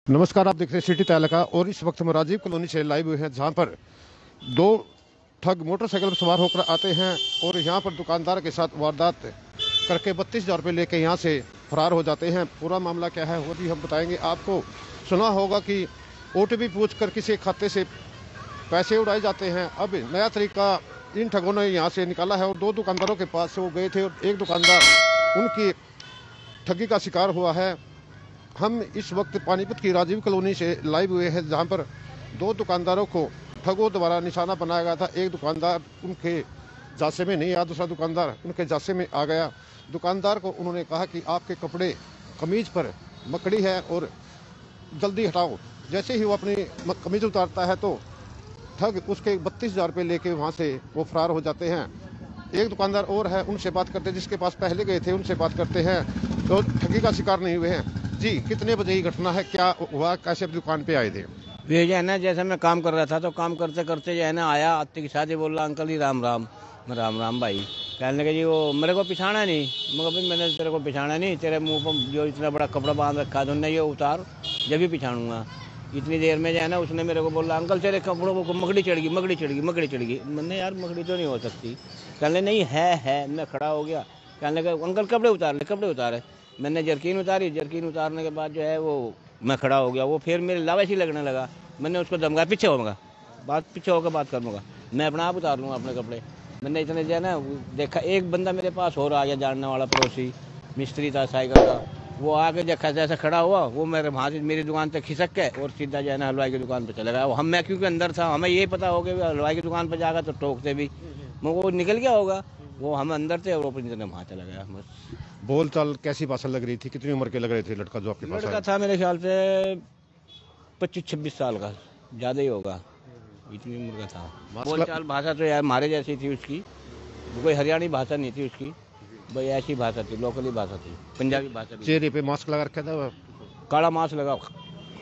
नमस्कार, आप देख रहे हैं सिटी तालका और इस वक्त हम राजीव कॉलोनी से लाइव हुए हैं, जहां पर दो ठग मोटरसाइकिल पर सवार होकर आते हैं और यहां पर दुकानदार के साथ वारदात करके 32,000 रुपये लेके यहां से फरार हो जाते हैं। पूरा मामला क्या है वो भी हम बताएंगे आपको। सुना होगा कि ओटीपी पूछकर किसी खाते से पैसे उड़ाए जाते हैं। अब नया तरीका इन ठगों ने यहाँ से निकाला है और दो दुकानदारों के पास से वो गए थे और एक दुकानदार उनकी ठगी का शिकार हुआ है। हम इस वक्त पानीपत की राजीव कॉलोनी से लाइव हुए हैं, जहां पर दो दुकानदारों को ठगों द्वारा निशाना बनाया गया था। एक दुकानदार उनके जासे में नहीं आया, दूसरा दुकानदार उनके जासे में आ गया। दुकानदार को उन्होंने कहा कि आपके कपड़े कमीज पर मकड़ी है और जल्दी हटाओ। जैसे ही वो अपनी कमीज उतारता है तो ठग उसके 32,000 रुपये लेके वहाँ से वो फरार हो जाते हैं। एक दुकानदार और है, उनसे बात करते हैं, जिसके पास पहले गए थे उनसे बात करते हैं। तो ठगी का शिकार नहीं हुए हैं। जी, कितने बजे की घटना है, क्या हुआ, कैसे दुकान पे आए थे? ये जो है ना, जैसे मैं काम कर रहा था तो काम करते करते जो है ना आया आते के साथ ही बोल रहा, अंकल जी राम राम। मैं राम राम भाई। कहने लगे जी वो मेरे को पिछाना नहीं। मगर भाई मैंने तेरे को पिछाना नहीं, तेरे मुंह पर जो इतना बड़ा कपड़ा बांध रखा है तुमने, ये उतार जब भी पिछाड़ूंगा। इतनी देर में जो है ना उसने मेरे को बोला, अंकल तेरे कपड़ों को मकड़ी चढ़ गई, मकड़ी चढ़ गई, मकड़ी चढ़ गई। मैंने यार मकड़ी तो नहीं हो सकती। कहने नहीं है। मैं खड़ा हो गया। कहने लगा अंकल कपड़े उतार ले, कपड़े उतारे। मैंने जर्किन उतारी। जर्किन उतारने के बाद जो है वो मैं खड़ा हो गया। वो फिर मेरे लावैसी लगने लगा। मैंने उसको धमकाया, पीछे होगा पीछे होकर बात करूँगा, मैं अपना आप उतार लूँगा अपने कपड़े। मैंने इतने जो है ना देखा, एक बंदा मेरे पास और आ गया, जानने वाला पड़ोसी मिस्त्री था साइकिल का। वो आके जैसा जैसा खड़ा हुआ, वो मेरे वहाँ से मेरी दुकान तक खिसक के और सीधा जो है ना हलवाई की दुकान पर चला गया। हम मैं क्योंकि अंदर था, हमें ये पता हो गया हलवाई की दुकान पर जाएगा तो टोकते भी, मगर वो निकल गया होगा। वो हम अंदर थे और वो वहाँ चला गया। बस बोल चाल कैसी भाषा लग रही थी? कितनी उम्र के लग रहे थे लड़का जो आपके पास लड़का था? मेरे ख्याल से 25-26 साल का, ज़्यादा ही होगा, इतनी उम्र का था। बोलचाल भाषा तो यार हमारे जैसी थी उसकी, कोई हरियाणी भाषा नहीं थी उसकी, भाई ऐसी भाषा थी, लोकली भाषा थी, पंजाबी भाषा थी। चेहरे पे मास्क लगा रखा था? काला मास्क लगा,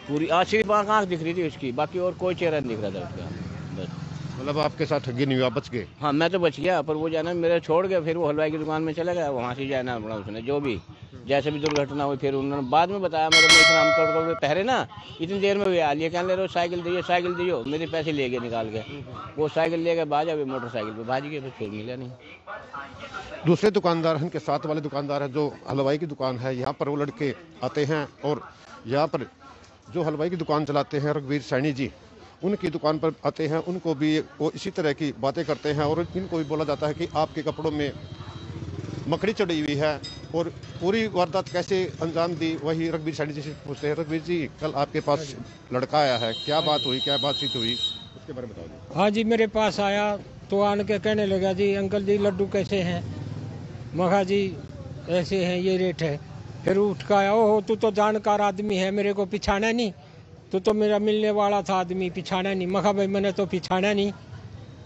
पूरी सिर्फ आँख दिख रही थी उसकी, बाकी और कोई चेहरा नहीं दिख रहा था उसका। बस मतलब आपके साथ ठगी नहीं हुआ, बच गए? हाँ, मैं तो बच गया, पर वो जो है ना मेरे छोड़ गया। फिर वो हलवाई की दुकान में चला गया। वहाँ से जो है ना अपना उसने जो भी जैसे भी दुर्घटना हुई, फिर उन्होंने बाद में बताया मेरे को, इतना आमतौर पर पहले ना इतनी देर में भी आ लिया, कहने लगे साइकिल दीजिए, साइकिल दीजिए। मेरे पैसे ले गए निकाल के। वो साइकिल ले गए, भाजा भी मोटरसाइकिल पर भाज गए, फिर मिला नहीं। दूसरे दुकानदार हैं, उनके साथ वाले दुकानदार हैं जो हलवाई की दुकान है, यहाँ पर वो लड़के आते हैं और यहाँ पर जो हलवाई की दुकान चलाते हैं रघुवीर सैनी जी, उनकी दुकान पर आते हैं। उनको भी वो इसी तरह की बातें करते हैं और इनको भी बोला जाता है कि आपके कपड़ों में मकड़ी चढ़ी हुई है। और पूरी वारदात कैसे अंजाम दी वही रघुवीर सैनी जी से पूछते हैं। रघुवीर जी, कल आपके पास लड़का आया है, क्या बात हुई, क्या बातचीत हुई, उसके बारे में बताओ जी। हाँ जी, मेरे पास आया तो आन के कहने लगा, जी अंकल जी लड्डू कैसे हैं? मगा जी ऐसे हैं, ये रेट है। फिर उठ का आया, ओहो तू तो जानकार आदमी है, मेरे को पिछाना नहीं, तू तो मेरा मिलने वाला था आदमी, पिछाना नहीं। मगा भाई मैंने तो पिछाना नहीं।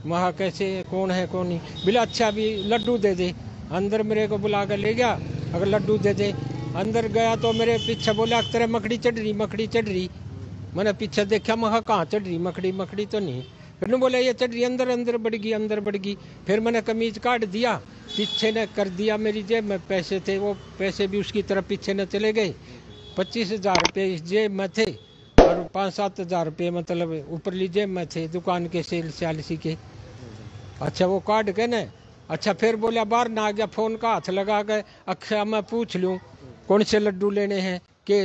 मगा कैसे, कौन है कौन नहीं? बिला अच्छा भी लड्डू दे दे। अंदर मेरे को बुला कर ले गया, अगर लड्डू दे दे। अंदर गया तो मेरे पीछे बोला, तेरे मकड़ी चढ़ रही, मकड़ी चढ़ रही। मैंने पीछे देखा, मगा कहाँ चढ़ रही मकड़ी? मकड़ी तो नहीं। फिर ने बोला ये चढ़ रही, अंदर अंदर बढ़ गई, अंदर बढ़ गई। फिर मैंने कमीज काट दिया, पीछे ने कर दिया, मेरी जेब में पैसे थे, वो पैसे भी उसकी तरफ पीछे न चले गए। 25,000 रुपये इस जेब में थे और 5-7 हज़ार रुपये मतलब ऊपरली जेब में थे, दुकान के सेल्स के। अच्छा वो काट के न, अच्छा फिर बोला बाहर ना आ गया, फ़ोन का हाथ लगा के, अच्छा मैं पूछ लूँ कौन से लड्डू लेने हैं कि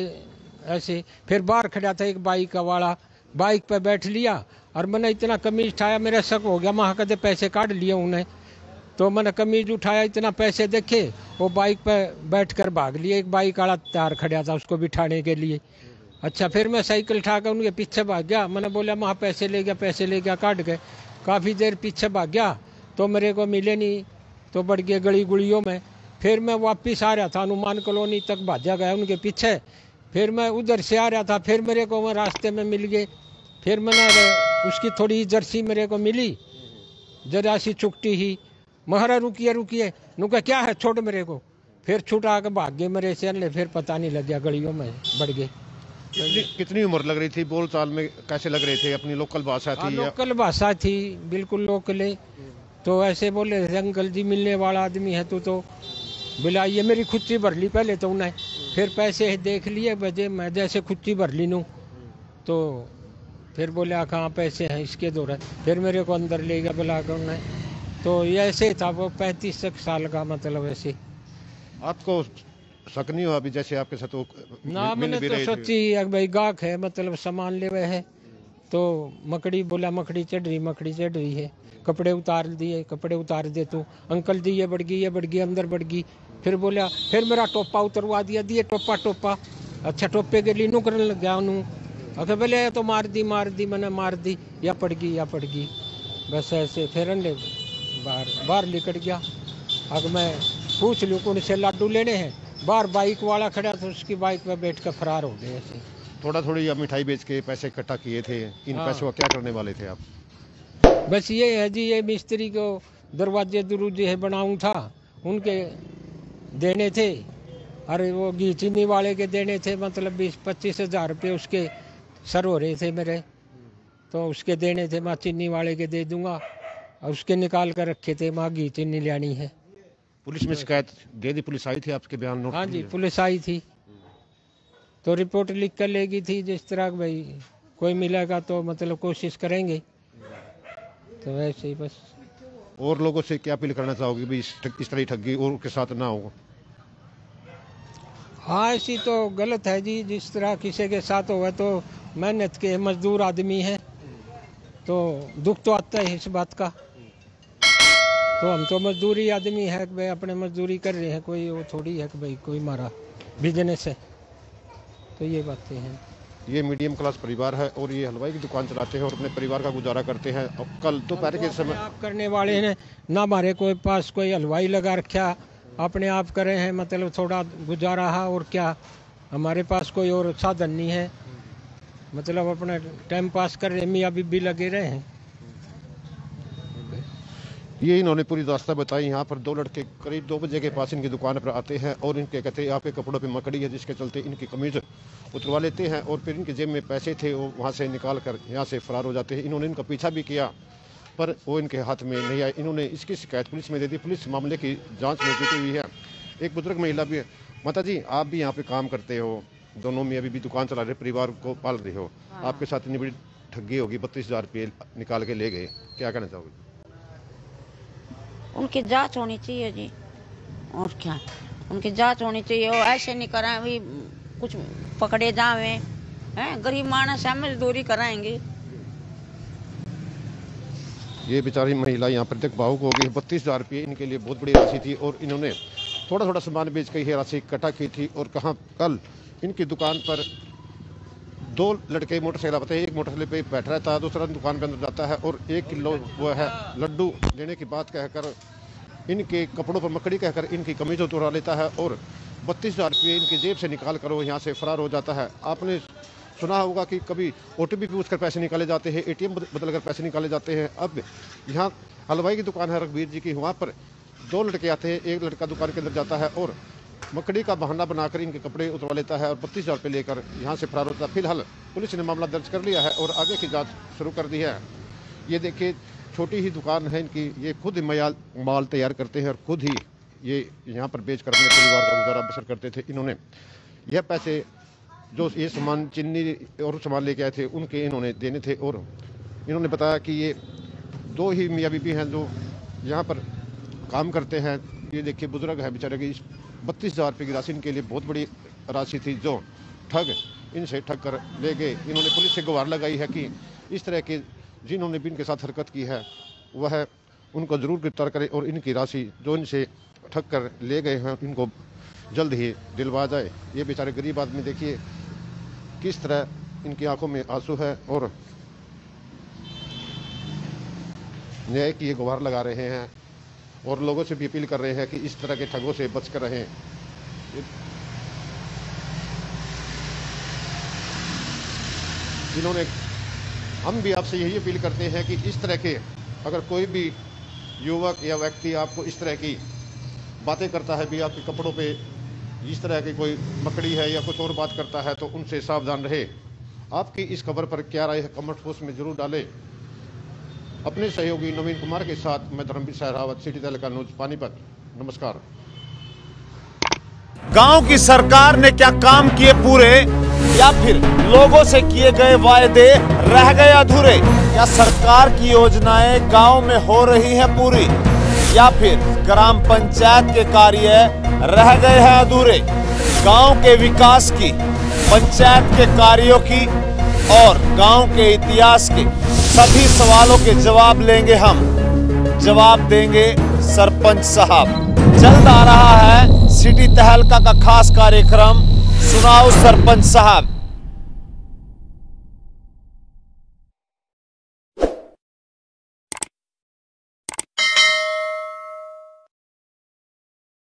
ऐसे। फिर बाहर खड़ा था एक बाइक वाला, बाइक पे बैठ लिया और मैंने इतना कमीज उठाया, मेरा शक हो गया, वहाँ कदे पैसे काट लिए उन्हें। तो मैंने कमीज उठाया, इतना पैसे देखे, वो बाइक पे बैठ कर भाग लिए। एक बाइक वाला तैयार खड़ा था उसको बिठाने के लिए। अच्छा फिर मैं साइकिल उठा कर उनके पीछे भाग गया। मैंने बोला वहाँ पैसे ले गया, पैसे ले गया, काट गए। काफ़ी देर पीछे भाग गया तो मेरे को मिले नहीं, तो बढ़ गए गली गुड़ियों में। फिर मैं वापस आ रहा था, हनुमान कॉलोनी तक भाजा गया उनके पीछे। फिर मैं उधर से आ रहा था, फिर मेरे को वह रास्ते में मिल गए। फिर मैंने उसकी थोड़ी जर्सी मेरे को मिली, जरा सी चुकटी ही। महारा रुकिए रुकिए, नुका क्या है, छोड़ मेरे को। फिर छुटा के भाग गए मेरे से, फिर पता नहीं लग गया, गलियों में बढ़ गए। कितनी उम्र लग रही थी? बोल चाल में कैसे लग रहे थे? अपनी लोकल भाषा थी? लोकल भाषा थी, बिल्कुल लोकल। तो ऐसे बोले, अंकल जी मिलने वाला आदमी है तू तो। बोला ये मेरी खुच्ची भर ली पहले तो उन्हें, फिर पैसे देख लिए बजे मैं, जैसे खुच्ची भर ली नू तो फिर बोला कहाँ पैसे हैं इसके दो रहे, फिर मेरे को अंदर ले गया बुला कर उन्हें। तो ये ऐसे था वो 35 साल का, मतलब ऐसे। आपको शक नहीं हुआ अभी जैसे आपके साथ वो ना मिल मैंने भी तो रहे थे? सोची भाई गाहक है, मतलब सामान ले हुए है, तो मकड़ी बोला मकड़ी चढ़ रही है, कपड़े उतार दिए, कपड़े उतार दे तू। अंकल जी ये बढ़ गई अंदर बढ़ गई। फिर बोला, फिर मेरा टोपा उतरवा दिया, दिए टोपा। अच्छा टोपे के लिए नू करने लग गया उन्होंने। अगर बोले तो मार दी, मैंने मार दी, या पड़ गई बस ऐसे। फिर अंडे बाहर निकल गया। अगर मैं पूछ लूँ कौन से लाडू लेने हैं, बाहर बाइक वाला खड़ा तो उसकी बाइक में बैठ कर फरार हो गए ऐसे। थोड़ी या मिठाई बेच के पैसे इकट्ठा किए थे, इन हाँ। पैसों का क्या करने वाले थे आप? बस ये है जी, ये मिस्त्री को दरवाजे दरूजे है बनाऊं था, उनके देने थे। अरे वो घी चीनी वाले के देने थे, मतलब 20-25 हज़ार रुपये उसके सर हो रहे थे मेरे, तो उसके देने थे। मैं चीनी वाले के दे दूंगा, और उसके निकाल कर रखे थे, माँ घी चीनी लेनी है। पुलिस में शिकायत दे दी? पुलिस आई थी आपके बयान नोट? हाँ जी, पुलिस आई थी, तो रिपोर्ट लिख कर लेगी थी जिस तरह भाई कोई मिलेगा तो मतलब कोशिश करेंगे, तो वैसे ही बस। और लोगों से क्या अपील करना चाहोगे भी इस तरह ठगी और के साथ ना हो? हाँ ऐसी तो गलत है जी, जिस तरह किसी के साथ हुआ तो मेहनत के मजदूर आदमी है, तो दुख तो आता है इस बात का। तो हम तो मजदूरी आदमी है कि भाई अपने मजदूरी कर रहे हैं, कोई वो थोड़ी है कि भाई कोई हमारा बिजनेस है, तो ये बातें हैं। ये मीडियम क्लास परिवार है और ये हलवाई की दुकान चलाते हैं और अपने परिवार का गुजारा करते हैं। अब कल दोपहर के समय आप करने वाले ने ना हमारे कोई पास कोई हलवाई लगा रखा, अपने आप करे हैं, मतलब थोड़ा गुजारा है, और क्या हमारे पास कोई और साधन नहीं है, मतलब अपना टाइम पास कर रहे, मियाँ बीबी लगे रहे हैं। ये इन्होंने पूरी दास्ता बताई। यहाँ पर दो लड़के करीब 2 बजे के पास इनकी दुकान पर आते हैं और इनके कहते हैं आपके कपड़ों पे मकड़ी है, जिसके चलते इनकी कमीज उतरवा लेते हैं और फिर इनके जेब में पैसे थे वो वहाँ से निकाल कर यहाँ से फरार हो जाते हैं। इन्होंने इनका पीछा भी किया पर वो इनके हाथ में नहीं आए। इन्होंने इसकी शिकायत पुलिस में दे दी। पुलिस मामले की जाँच में जुटी हुई है। एक बुजुर्ग महिला भी है। माता जी, आप भी यहाँ पे काम करते हो, दोनों में अभी भी दुकान चला रहे, परिवार को पाल रहे हो। आपके साथ इतनी बड़ी ठगी होगी, 32,000 रुपये निकाल के ले गए, क्या कहना चाहोगे? उनकी जांच होनी चाहिए जी, और क्या, उनकी जांच होनी चाहिए। वो ऐसे नहीं कराएं भी कुछ पकड़े जावे हैं, गरीब मानस है, मजदूरी कराएंगे। ये बेचारी महिला यहाँ पर तक भावुक हो गई। 32,000 रुपये इनके लिए बहुत बड़ी राशि थी और इन्होंने थोड़ा सामान बेच कर ये राशि इकट्ठा की थी। और कहाँ कल इनकी दुकान पर 2 लड़के मोटरसाइकिल आते हैं, एक मोटरसाइकिल पे बैठ रहता है, दूसरा दुकान के अंदर जाता है और 1 किलो वो है लड्डू लेने की बात कहकर इनके कपड़ों पर मकड़ी कहकर इनकी कमीज उतरा लेता है और 32,000 रुपये इनकी जेब से निकाल कर वो यहाँ से फरार हो जाता है। आपने सुना होगा कि कभी OTP पूछ कर पैसे निकाले जाते हैं, ATM बदल कर पैसे निकाले जाते हैं। अब यहाँ हलवाई की दुकान है रघुवीर जी की, वहाँ पर 2 लड़के आते हैं, एक लड़का दुकान के अंदर जाता है और मकड़ी का बहाना बनाकर इनके कपड़े उतरवा लेता है और 32,000 रुपये लेकर यहाँ से फरार होता है। फिलहाल पुलिस ने मामला दर्ज कर लिया है और आगे की जांच शुरू कर दी है। ये देखिए, छोटी ही दुकान है इनकी, ये खुद माल तैयार करते हैं और खुद ही ये यहाँ पर बेच कर अपने परिवार का गुजारा बसर करते थे। इन्होंने यह पैसे जो ये सामान चीनी और सामान लेके आए थे उनके इन्होंने देने थे और इन्होंने बताया कि ये 2 ही मियाँ बीबी हैं जो यहाँ पर काम करते हैं। ये देखिए, बुजुर्ग है बेचारे की, 32,000 रुपये की राशि इनके लिए बहुत बड़ी राशि थी जो ठग इनसे ठग कर ले गए। इन्होंने पुलिस से गुहार लगाई है कि इस तरह के जिन्होंने भी इनके साथ हरकत की है वह उनको ज़रूर गिरफ्तार करे और इनकी राशि जो इनसे ठग कर ले गए हैं इनको जल्द ही दिलवा जाए। ये बेचारे गरीब आदमी देखिए किस तरह इनकी आंखों में आंसू है और न्याय की ये गुहार लगा रहे हैं और लोगों से भी अपील कर रहे हैं कि इस तरह के ठगों से बच कर रहें। जिन्होंने हम भी आपसे यही अपील करते हैं कि इस तरह के अगर कोई भी युवक या व्यक्ति आपको इस तरह की बातें करता है भी आपके कपड़ों पे इस तरह की कोई मकड़ी है या कुछ और बात करता है तो उनसे सावधान रहे। आपकी इस खबर पर क्या राय है कमेंट बॉक्स में जरूर डालें। अपने सहयोगी नवीन कुमार के साथ मैं धर्मवीर सहरावत, सिटी तहलका न्यूज़, पानीपत। नमस्कार। गांव की सरकार ने क्या काम किए पूरे, या फिर लोगों से किए गए वायदे रह गए अधूरे? क्या सरकार की योजनाएं गांव में हो रही हैं पूरी, या फिर ग्राम पंचायत के कार्य रह गए हैं अधूरे? गांव के विकास की, पंचायत के कार्यों की और गांव के इतिहास के सभी सवालों के जवाब लेंगे हम, जवाब देंगे सरपंच साहब। जल्द आ रहा है सिटी तहलका का खास कार्यक्रम सुनाओ सरपंच साहब।